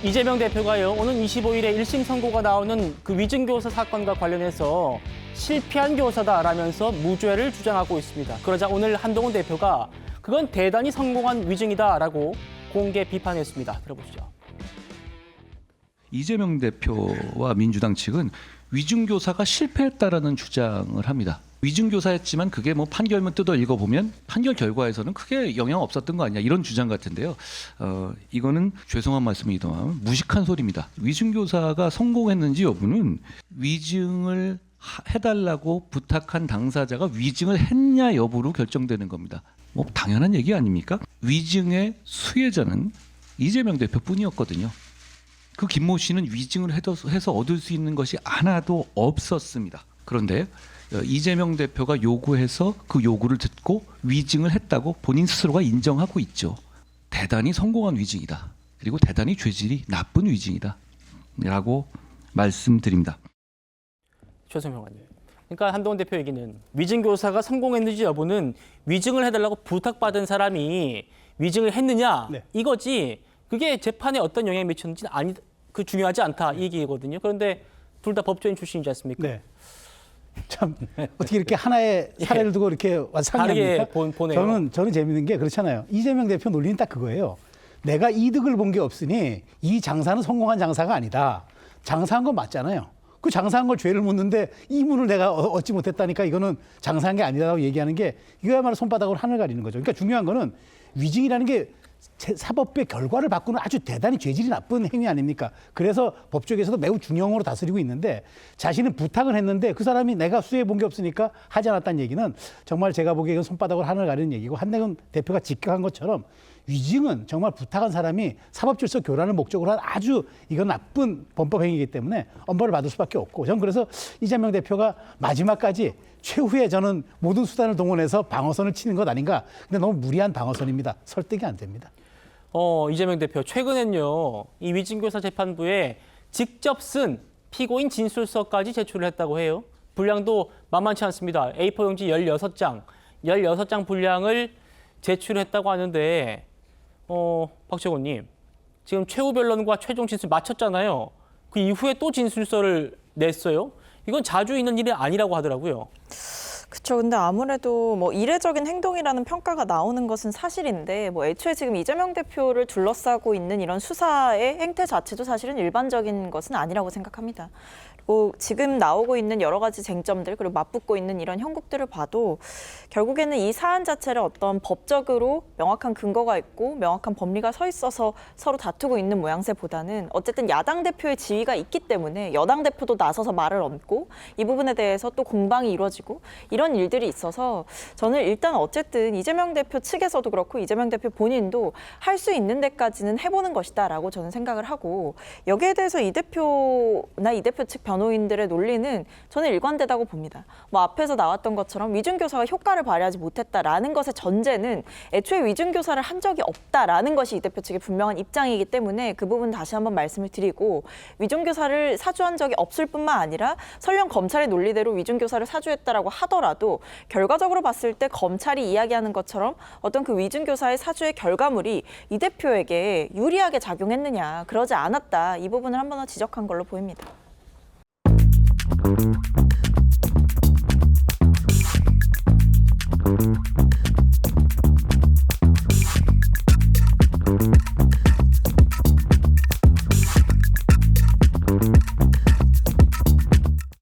이재명 대표가요, 오는 25일에 1심 선고가 나오는 그 위증교사 사건과 관련해서 실패한 교사다라면서 무죄를 주장하고 있습니다. 그러자 오늘 한동훈 대표가 그건 대단히 성공한 위증이다라고 공개 비판했습니다. 들어보시죠. 이재명 대표와 민주당 측은 위증교사가 실패했다라는 주장을 합니다. 위증교사였지만 그게 뭐 판결문 뜯어 읽어보면 판결 결과에서는 크게 영향 없었던 거 아니냐 이런 주장 같은데요. 이거는 죄송한 말씀이기도만 무식한 소리입니다. 위증교사가 성공했는지 여부는 위증을 해달라고 부탁한 당사자가 위증을 했냐 여부로 결정되는 겁니다. 뭐 당연한 얘기 아닙니까? 위증의 수혜자는 이재명 대표뿐이었거든요. 그 김모 씨는 위증을 해서 얻을 수 있는 것이 하나도 없었습니다. 그런데 이재명 대표가 요구해서 그 요구를 듣고 위증을 했다고 본인 스스로가 인정하고 있죠. 대단히 성공한 위증이다. 그리고 대단히 죄질이 나쁜 위증이다. 라고 말씀드립니다. 최승평 의원님. 그러니까 한동훈 대표 얘기는 위증교사가 성공했는지 여부는 위증을 해달라고 부탁받은 사람이 위증을 했느냐 이거지 그게 재판에 어떤 영향을 미쳤는지는 그 중요하지 않다 이 얘기거든요. 그런데 둘 다 법조인 출신이지 않습니까? 네. 참 어떻게 이렇게 하나의 사례를 두고 이렇게 상의합니까? 보네요. 저는 재밌는 게 그렇잖아요. 이재명 대표 논리는 딱 그거예요. 내가 이득을 본 게 없으니 이 장사는 성공한 장사가 아니다. 장사한 건 맞잖아요. 그 장사한 걸 죄를 묻는데 이문을 내가 얻지 못했다니까 이거는 장사한 게 아니라고 얘기하는 게 이거야말로 손바닥으로 하늘 가리는 거죠. 그러니까 중요한 거는 위증이라는 게 사법부의 결과를 바꾸는 아주 대단히 죄질이 나쁜 행위 아닙니까? 그래서 법조계에서도 매우 중형으로 다스리고 있는데 자신은 부탁을 했는데 그 사람이 내가 수혜해 본 게 없으니까 하지 않았다는 얘기는 정말 제가 보기에는 손바닥으로 하늘 가리는 얘기고 한동훈 대표가 직격한 것처럼 위증은 정말 부탁한 사람이 사법질서 교란을 목적으로 한 아주 이건 나쁜 범법 행위이기 때문에 엄벌을 받을 수밖에 없고 저는 그래서 이재명 대표가 마지막까지 최후에 저는 모든 수단을 동원해서 방어선을 치는 것 아닌가. 근데 너무 무리한 방어선입니다. 설득이 안 됩니다. 이재명 대표 최근엔요 이 위증교사 재판부에 직접 쓴 피고인 진술서까지 제출을 했다고 해요. 분량도 만만치 않습니다. A4 용지 16장 분량을 제출했다고 하는데 박재곤님 지금 최후 변론과 최종 진술 마쳤잖아요. 그 이후에 또 진술서를 냈어요. 이건 자주 있는 일이 아니라고 하더라고요. 그렇죠. 근데 아무래도 뭐 이례적인 행동이라는 평가가 나오는 것은 사실인데 뭐 애초에 지금 이재명 대표를 둘러싸고 있는 이런 수사의 행태 자체도 사실은 일반적인 것은 아니라고 생각합니다. 그리고 지금 나오고 있는 여러 가지 쟁점들 그리고 맞붙고 있는 이런 형국들을 봐도 결국에는 이 사안 자체를 어떤 법적으로 명확한 근거가 있고 명확한 법리가 서 있어서 서로 다투고 있는 모양새보다는 어쨌든 야당 대표의 지위가 있기 때문에 여당 대표도 나서서 말을 얹고 이 부분에 대해서 또 공방이 이루어지고 이런 일들이 있어서 저는 일단 어쨌든 이재명 대표 측에서도 그렇고 이재명 대표 본인도 할 수 있는 데까지는 해보는 것이다라고 저는 생각을 하고 여기에 대해서 이 대표나 이 대표 측 변호인들의 논리는 저는 일관되다고 봅니다. 뭐 앞에서 나왔던 것처럼 위증교사가 효과를 발휘하지 못했다라는 것의 전제는 애초에 위증교사를 한 적이 없다라는 것이 이 대표 측의 분명한 입장이기 때문에 그 부분 다시 한번 말씀을 드리고 위증교사를 사주한 적이 없을 뿐만 아니라 설령 검찰의 논리대로 위증교사를 사주했다라고 하더라도 결과적으로 봤을 때 검찰이 이야기하는 것처럼 어떤 그 위증교사의 사주의 결과물이 이 대표에게 유리하게 작용했느냐 그러지 않았다 이 부분을 한 번 더 지적한 걸로 보입니다.